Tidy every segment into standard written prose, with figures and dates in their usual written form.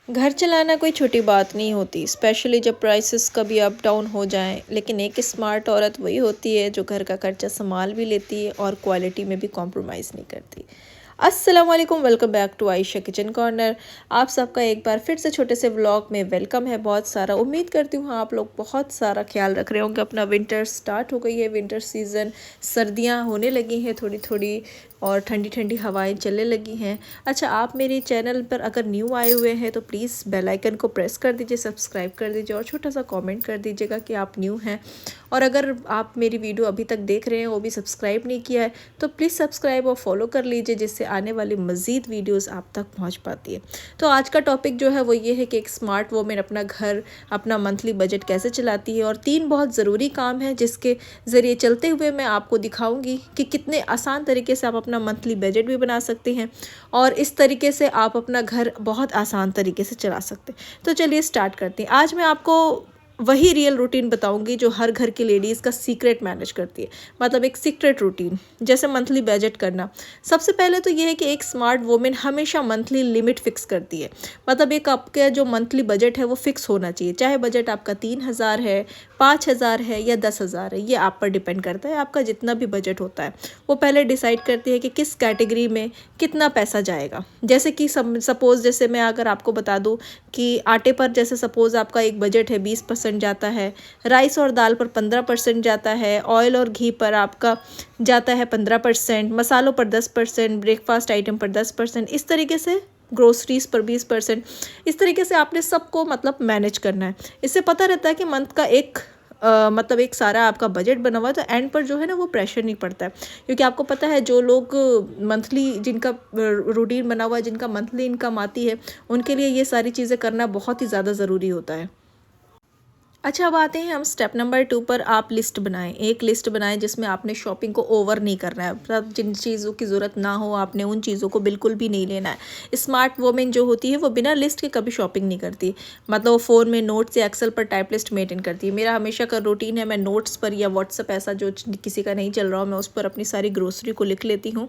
घर चलाना कोई छोटी बात नहीं होती, स्पेशली जब प्राइसेस कभी अप डाउन हो जाएं। लेकिन एक स्मार्ट औरत वही होती है जो घर का खर्चा संभाल भी लेती है और क्वालिटी में भी कॉम्प्रोमाइज़ नहीं करती। अस्सलाम वालेकुम, welcome back to Ayesha kitchen corner. आप सबका एक बार फिर से छोटे से व्लॉग में वेलकम है। बहुत सारा उम्मीद करती हूँ आप लोग बहुत सारा ख्याल रख रहे होंगे। अपना विंटर स्टार्ट हो गई है, विंटर सीज़न, सर्दियाँ होने लगी हैं थोड़ी थोड़ी और ठंडी ठंडी हवाएं चलने लगी हैं। अच्छा, आप मेरे चैनल पर अगर न्यू आए हुए हैं तो प्लीज़ बेल आइकन को प्रेस कर दीजिए, सब्सक्राइब कर दीजिए और छोटा सा कमेंट कर दीजिएगा कि आप न्यू हैं। और अगर आप मेरी वीडियो अभी तक देख रहे हैं वो भी सब्सक्राइब नहीं किया है तो प्लीज़ सब्सक्राइब और फॉलो कर लीजिए, जिससे आने वाली मज़ीद वीडियोज़ आप तक पहुँच पाती है। तो आज का टॉपिक जो है वो ये है कि एक स्मार्ट वोमेन अपना घर, अपना मंथली बजट कैसे चलाती है, और 3 बहुत ज़रूरी काम हैं जिसके ज़रिए चलते हुए मैं आपको दिखाऊंगी कि कितने आसान तरीके से आप अपना मंथली बजट भी बना सकते हैं और इस तरीके से आप अपना घर बहुत आसान तरीके से चला सकते हैं। तो चलिए स्टार्ट करते हैं। आज मैं आपको वही रियल रूटीन बताऊंगी जो हर घर की लेडीज़ का सीक्रेट मैनेज करती है, मतलब एक सीक्रेट रूटीन जैसे मंथली बजट करना। सबसे पहले तो ये है कि एक स्मार्ट वुमेन हमेशा मंथली लिमिट फिक्स करती है, मतलब एक आपका जो मंथली बजट है वो फिक्स होना चाहिए। चाहे बजट आपका 3,000 है, 5,000 है या 10,000 है, ये आप पर डिपेंड करता है। आपका जितना भी बजट होता है वो पहले डिसाइड करती है कि किस कैटेगरी में कितना पैसा जाएगा। जैसे कि सपोज़ जैसे मैं अगर आपको बता दूं कि आटे पर जैसे सपोज़ आपका एक बजट है 20% जाता है, राइस और दाल पर 15% जाता है, ऑयल और घी पर आपका जाता है 15%, मसालों पर 10%, ब्रेकफास्ट आइटम पर 10%, इस तरीके से ग्रोसरीज पर 20%। इस तरीके से आपने सबको मतलब मैनेज करना है। इससे पता रहता है कि मंथ का एक मतलब एक सारा आपका बजट बना हुआ है, तो एंड पर जो है ना वो प्रेशर नहीं पड़ता है। क्योंकि आपको पता है जो लोग मंथली जिनका रूटीन बना हुआ है, जिनका मंथली इनकम आती है, उनके लिए ये सारी चीज़ें करना बहुत ही ज़्यादा ज़रूरी होता है। अच्छा, अब आते हैं हम स्टेप नंबर 2 पर। आप लिस्ट बनाएं, एक लिस्ट बनाएं जिसमें आपने शॉपिंग को ओवर नहीं करना है। मतलब जिन चीज़ों की ज़रूरत ना हो आपने उन चीज़ों को बिल्कुल भी नहीं लेना है। स्मार्ट वोमेन जो होती है वो बिना लिस्ट के कभी शॉपिंग नहीं करती, मतलब वो फ़ोन में नोट्स या एक्सेल पर टाइप लिस्ट मेंटेन करती है। मेरा हमेशा का रूटीन है, मैं नोट्स पर या व्हाट्सअप ऐसा जो किसी का नहीं चल रहा हो, मैं उस पर अपनी सारी ग्रोसरी को लिख लेती हूँ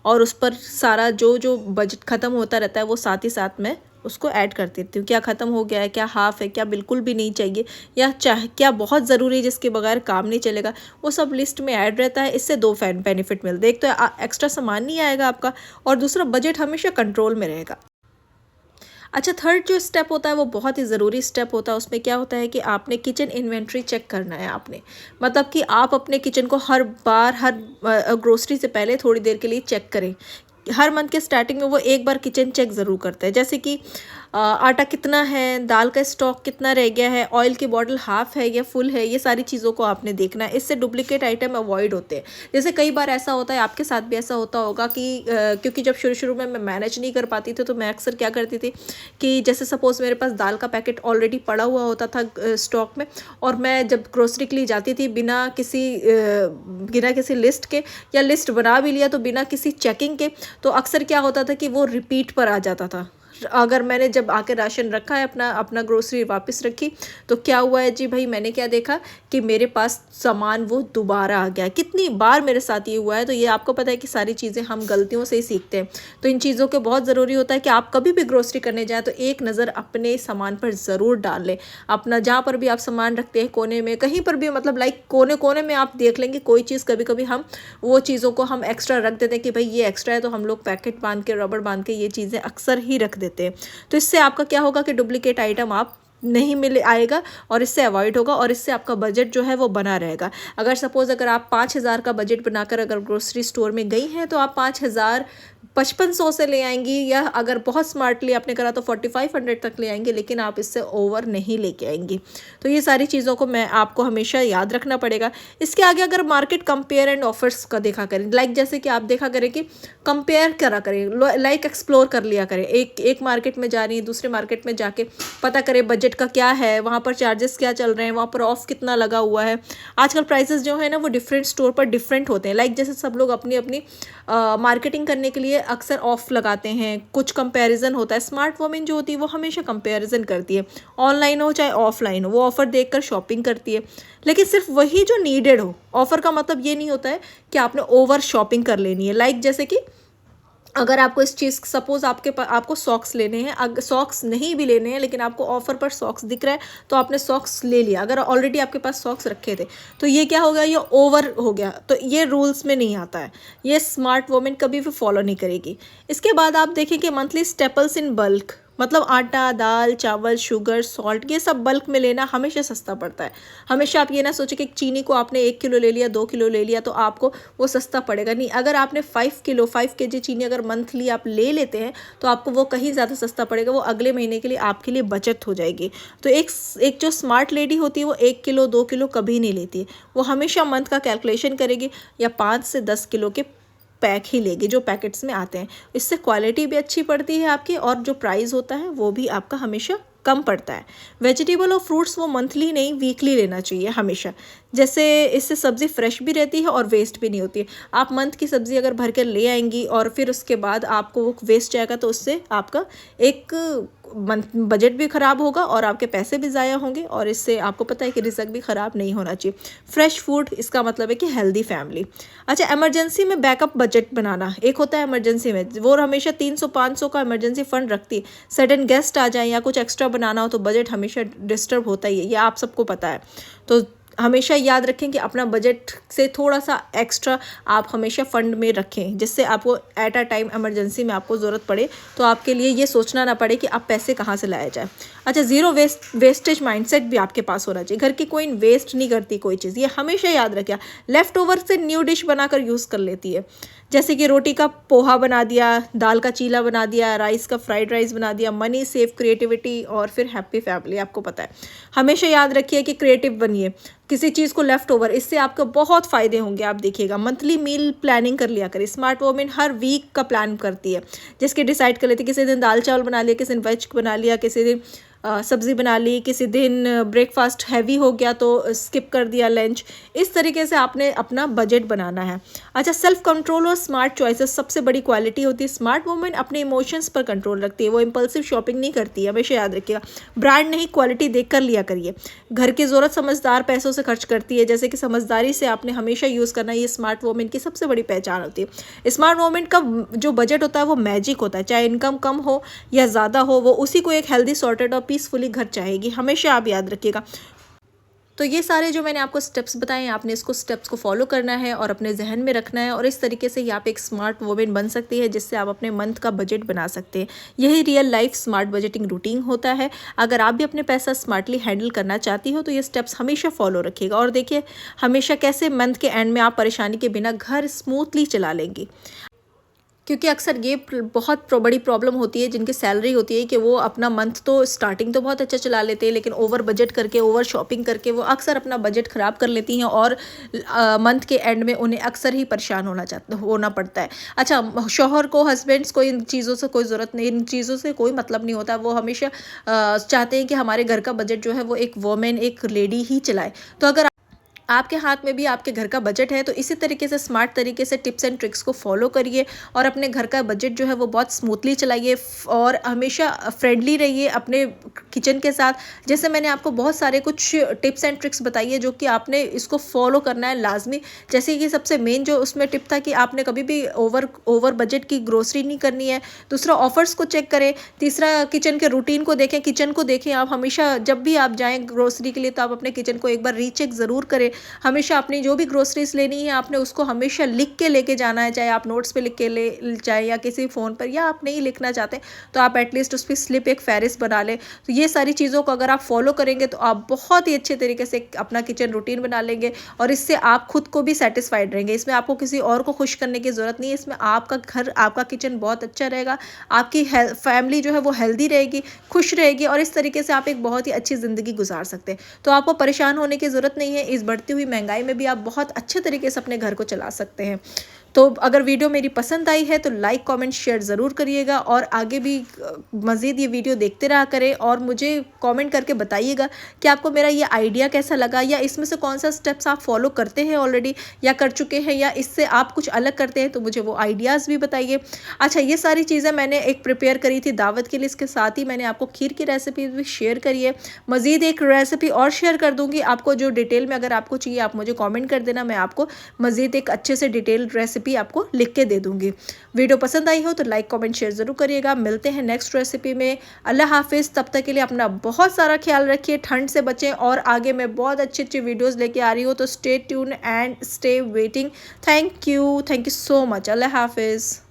और उस पर सारा जो जो बजट ख़त्म होता रहता है वो साथ ही साथ मैं उसको ऐड कर देती हूँ। क्या ख़त्म हो गया है, क्या हाफ़ है, क्या बिल्कुल भी नहीं चाहिए, या क्या बहुत ज़रूरी है जिसके बगैर काम नहीं चलेगा, वो सब लिस्ट में ऐड रहता है। इससे दो बेनिफिट मिलते हैं। एक तो एक्स्ट्रा सामान नहीं आएगा आपका, और दूसरा बजट हमेशा कंट्रोल में रहेगा। अच्छा, थर्ड जो स्टेप होता है वो बहुत ही ज़रूरी स्टेप होता है। उसमें क्या होता है कि आपने किचन इन्वेंट्री चेक करना है आपने, मतलब कि आप अपने किचन को हर बार हर ग्रोसरी से पहले थोड़ी देर के लिए चेक करें। हर मंथ के स्टार्टिंग में वो एक बार किचन चेक ज़रूर करते हैं, जैसे कि आटा कितना है, दाल का स्टॉक कितना रह गया है, ऑयल की बॉटल हाफ़ है या फुल है, ये सारी चीज़ों को आपने देखना है। इससे डुप्लीकेट आइटम अवॉइड होते हैं। जैसे कई बार ऐसा होता है, आपके साथ भी ऐसा होता होगा कि क्योंकि जब शुरू शुरू में मैं मैनेज नहीं कर पाती थी तो मैं अक्सर क्या करती थी कि जैसे सपोज़ मेरे पास दाल का पैकेट ऑलरेडी पड़ा हुआ होता था स्टॉक में, और मैं जब ग्रोसरी के लिए जाती थी बिना किसी लिस्ट के, या लिस्ट बना भी लिया तो बिना किसी चेकिंग के, तो अक्सर क्या होता था कि वो रिपीट पर आ जाता था। अगर मैंने जब आके राशन रखा है, अपना अपना ग्रोसरी वापस रखी, तो क्या हुआ है जी भाई, मैंने क्या देखा कि मेरे पास सामान वो दोबारा आ गया। कितनी बार मेरे साथ ये हुआ है। तो ये आपको पता है कि सारी चीज़ें हम गलतियों से ही सीखते हैं। तो इन चीज़ों के बहुत ज़रूरी होता है कि आप कभी भी ग्रोसरी करने जाएँ तो एक नज़र अपने सामान पर ज़रूर डाल लें। अपना जहाँ पर भी आप सामान रखते हैं, कोने में कहीं पर भी, मतलब लाइक कोने कोने में आप देख लेंगे कोई चीज़, कभी कभी हम वो चीज़ों को हम एक्स्ट्रा रख देते हैं कि भाई ये एक्स्ट्रा है, तो हम लोग पैकेट बांध के, रबड़ बांध के ये चीज़ें अक्सर ही रख देते हैं। तो इससे आपका क्या होगा कि डुप्लीकेट आइटम आप नहीं मिले आएगा और इससे अवॉइड होगा, और इससे आपका बजट जो है वो बना रहेगा। अगर सपोज़ अगर आप 5,000 का बजट बनाकर अगर ग्रोसरी स्टोर में गई हैं तो आप 5,000 5500 से ले आएंगी, या अगर बहुत स्मार्टली आपने करा तो 4500 तक ले आएंगे, लेकिन आप इससे ओवर नहीं लेके आएंगी। तो ये सारी चीज़ों को मैं आपको हमेशा याद रखना पड़ेगा। इसके आगे अगर मार्केट कंपेयर एंड ऑफर्स का देखा करें, लाइक जैसे कि आप देखा करें कि कंपेयर करा करें, लाइक एक्सप्लोर कर लिया करें। एक मार्केट में जा रही है, दूसरे मार्केट में जाके पता करें बजट का क्या है, वहाँ पर चार्जेस क्या चल रहे हैं, वहाँ पर ऑफ कितना लगा हुआ है। आजकल प्राइसेस जो है ना वो डिफरेंट स्टोर पर डिफरेंट होते हैं। लाइक जैसे सब लोग अपनी अपनी मार्केटिंग करने के लिए अक्सर ऑफ लगाते हैं, कुछ कंपैरिजन होता है। स्मार्ट वुमेन जो होती है वो हमेशा कंपैरिजन करती है, ऑनलाइन हो चाहे ऑफलाइन हो, वो ऑफ़र देखकर शॉपिंग करती है, लेकिन सिर्फ वही जो नीडेड हो। ऑफ़र का मतलब ये नहीं होता है कि आपने ओवर शॉपिंग कर लेनी है। लाइक जैसे कि अगर आपको इस चीज़ सपोज़ आपको सॉक्स लेने हैं, अगर सॉक्स नहीं भी लेने हैं लेकिन आपको ऑफ़र पर सॉक्स दिख रहा है तो आपने सॉक्स ले लिया, अगर ऑलरेडी आपके पास सॉक्स रखे थे तो ये क्या हो गया, ये ओवर हो गया, तो ये रूल्स में नहीं आता है, ये स्मार्ट वुमेन कभी भी फॉलो नहीं करेगी। इसके बाद आप देखें कि मंथली स्टेपल्स इन बल्क, मतलब आटा, दाल, चावल, शुगर, सॉल्ट, ये सब बल्क में लेना हमेशा सस्ता पड़ता है। हमेशा आप ये ना सोचें कि चीनी को आपने 1 किलो ले लिया, 2 किलो ले लिया तो आपको वो सस्ता पड़ेगा, नहीं। अगर आपने 5 kg चीनी अगर मंथली आप ले लेते हैं तो आपको वो कहीं ज़्यादा सस्ता पड़ेगा, वो अगले महीने के लिए आपके लिए बचत हो जाएगी। तो एक जो स्मार्ट लेडी होती है वो 1 किलो 2 किलो कभी नहीं लेती है, वो हमेशा मंथ का कैलकुलेशन करेगी या 5 से 10 किलो के पैक ही लेगी जो पैकेट्स में आते हैं। इससे क्वालिटी भी अच्छी पड़ती है आपकी और जो प्राइस होता है वो भी आपका हमेशा कम पड़ता है। वेजिटेबल और फ्रूट्स वो मंथली नहीं वीकली लेना चाहिए हमेशा, जैसे इससे सब्ज़ी फ्रेश भी रहती है और वेस्ट भी नहीं होती है। आप मंथ की सब्ज़ी अगर भर कर ले आएंगी और फिर उसके बाद आपको वो वेस्ट जाएगा तो उससे आपका एक मंथ बजट भी ख़राब होगा और आपके पैसे भी ज़ाया होंगे, और इससे आपको पता है कि रिज़्क भी ख़राब नहीं होना चाहिए। फ्रेश फूड, इसका मतलब है कि हेल्दी फैमिली। अच्छा, इमरजेंसी में बैकअप बजट बनाना, एक होता है इमरजेंसी में, वो हमेशा 300-500 का इमरजेंसी फ़ंड रखती है। सडन गेस्ट आ जाए या कुछ एक्स्ट्रा बनाना हो तो बजट हमेशा डिस्टर्ब होता ही है, ये आप सबको पता है। तो हमेशा याद रखें कि अपना बजट से थोड़ा सा एक्स्ट्रा आप हमेशा फ़ंड में रखें, जिससे आपको एट अ टाइम इमरजेंसी में आपको ज़रूरत पड़े तो आपके लिए ये सोचना ना पड़े कि आप पैसे कहाँ से लाया जाए। अच्छा, ज़ीरो वेस्टेज माइंडसेट भी आपके पास होना चाहिए। घर की कोई वेस्ट नहीं करती कोई चीज़, ये हमेशा याद रखिए। लेफ़्ट ओवर से न्यू डिश बनाकर यूज़ कर लेती है, जैसे कि रोटी का पोहा बना दिया, दाल का चीला बना दिया, राइस का फ्राइड राइस बना दिया। मनी सेव, क्रिएटिविटी और फिर हैप्पी फैमिली। आपको पता है, हमेशा याद रखिए कि क्रिएटिव बनिए, किसी चीज़ को लेफ़्ट ओवर, इससे आपको बहुत फ़ायदे होंगे। आप देखिएगा, मंथली मील प्लानिंग कर लिया करें। स्मार्ट वुमेन हर वीक का प्लान करती है, जिसके डिसाइड कर लेती है, किसी दिन दाल चावल बना लिया, किसी दिन वेज बना लिया, किसी दिन सब्ज़ी बना ली, किसी दिन ब्रेकफास्ट हैवी हो गया तो स्किप कर दिया लंच। इस तरीके से आपने अपना बजट बनाना है। अच्छा, सेल्फ कंट्रोल और स्मार्ट चॉइसेस सबसे बड़ी क्वालिटी होती है। स्मार्ट वुमेन अपने इमोशंस पर कंट्रोल रखती है, वो इम्पल्सिव शॉपिंग नहीं करती है, हमेशा याद रखिएगा। ब्रांड नहीं, क्वालिटी देख कर लिया करिए। घर की ज़रूरत समझदार पैसों से खर्च करती है, जैसे कि समझदारी से आपने हमेशा यूज़ करना, ये स्मार्ट वुमेन की सबसे बड़ी पहचान होती है। स्मार्ट वुमेन का जो बजट होता है वो मैजिक होता है, चाहे इनकम कम हो या ज़्यादा हो, वो उसी को एक हेल्दी, सॉर्टेड और पीसफुली घर चाहेगी, हमेशा आप याद रखिएगा। तो ये सारे जो मैंने आपको स्टेप्स बताए हैं, आपने इसको स्टेप्स को फॉलो करना है और अपने जहन में रखना है, और इस तरीके से ही आप एक स्मार्ट वुमेन बन सकती है, जिससे आप अपने मंथ का बजट बना सकते हैं। यही real life smart budgeting routine होता है। अगर आप भी अपने पैसा स्मार्टली हैंडल करना चाहती हो तो ये स्टेप्स हमेशा फॉलो रखिएगा, और देखिए हमेशा कैसे मंथ के एंड में आप परेशानी के बिना घर स्मूथली चला लेंगी। क्योंकि अक्सर ये बहुत बड़ी प्रॉब्लम होती है जिनकी सैलरी होती है कि वो अपना मंथ तो स्टार्टिंग तो बहुत अच्छा चला लेते हैं, लेकिन ओवर बजट करके, ओवर शॉपिंग करके वो अक्सर अपना बजट ख़राब कर लेती हैं, और मंथ के एंड में उन्हें अक्सर ही परेशान होना पड़ता है। अच्छा, शौहर को, हस्बैंड्स को इन चीज़ों से कोई ज़रूरत नहीं, इन चीज़ों से कोई मतलब नहीं होता। वो हमेशा चाहते हैं कि हमारे घर का बजट जो है वो एक वुमेन, एक लेडी ही चलाए। तो अगर आपके हाथ में भी आपके घर का बजट है तो इसी तरीके से स्मार्ट तरीके से टिप्स एंड ट्रिक्स को फॉलो करिए और अपने घर का बजट जो है वो बहुत स्मूथली चलाइए, और हमेशा फ्रेंडली रहिए अपने किचन के साथ। जैसे मैंने आपको बहुत सारे कुछ टिप्स एंड ट्रिक्स बताई है जो कि आपने इसको फॉलो करना है लाजमी। जैसे कि सबसे मेन जो उसमें टिप था कि आपने कभी भी ओवर बजट की ग्रोसरी नहीं करनी है। दूसरा, ऑफर्स को चेक करें। तीसरा, किचन के रूटीन को देखें, किचन को देखें। आप हमेशा जब भी आप जाएँ ग्रोसरी के लिए तो आप अपने किचन को एक बार रीचेक ज़रूर करें। हमेशा अपनी जो भी ग्रोसरीज लेनी है आपने उसको हमेशा लिख के लेके जाना है, चाहे आप नोट्स पे लिख के ले चाहे या किसी फ़ोन पर, या आप नहीं लिखना चाहते तो आप एटलीस्ट उस पर स्लिप, एक फहरिस्त बना लें। तो ये सारी चीज़ों को अगर आप फॉलो करेंगे तो आप बहुत ही अच्छे तरीके से अपना किचन रूटीन बना लेंगे, और इससे आप खुद को भी सेटिस्फाइड रहेंगे। इसमें आपको किसी और को खुश करने की ज़रूरत नहीं है, इसमें आपका घर, आपका किचन बहुत अच्छा रहेगा, आपकी फैमिली जो है वो हेल्दी रहेगी, खुश रहेगी, और इस तरीके से आप एक बहुत ही अच्छी ज़िंदगी गुजार सकते हैं। तो आपको परेशान होने की ज़रूरत नहीं है। इस बढ़ती हुई महंगाई में भी आप बहुत अच्छे तरीके से अपने घर को चला सकते हैं। तो अगर वीडियो मेरी पसंद आई है तो लाइक, कमेंट, शेयर ज़रूर करिएगा, और आगे भी मज़ीद ये वीडियो देखते रहा करें, और मुझे कमेंट करके बताइएगा कि आपको मेरा ये आइडिया कैसा लगा, या इसमें से कौन सा स्टेप्स आप फॉलो करते हैं ऑलरेडी या कर चुके हैं, या इससे आप कुछ अलग करते हैं तो मुझे वो आइडियाज़ भी बताइए। अच्छा, ये सारी चीज़ें मैंने एक प्रिपेयर करी थी दावत के लिए, इसके साथ ही मैंने आपको खीर की रेसिपी भी शेयर करी है। मज़ीद एक रेसिपी और शेयर कर दूँगी आपको, जो डिटेल में अगर आपको चाहिए आप मुझे कॉमेंट कर देना, मैं आपको मज़ीद एक अच्छे से डिटेल रेसिपी रेसिपी आपको लिख के दे दूँगी। वीडियो पसंद आई हो तो लाइक कमेंट शेयर ज़रूर करिएगा। मिलते हैं नेक्स्ट रेसिपी में। अल्लाह हाफिज़। तब तक के लिए अपना बहुत सारा ख्याल रखिए, ठंड से बचें और आगे मैं बहुत अच्छी वीडियोज़ लेके आ रही हूँ, तो stay tune and stay waiting. Thank you so much. Allah हाफिज़।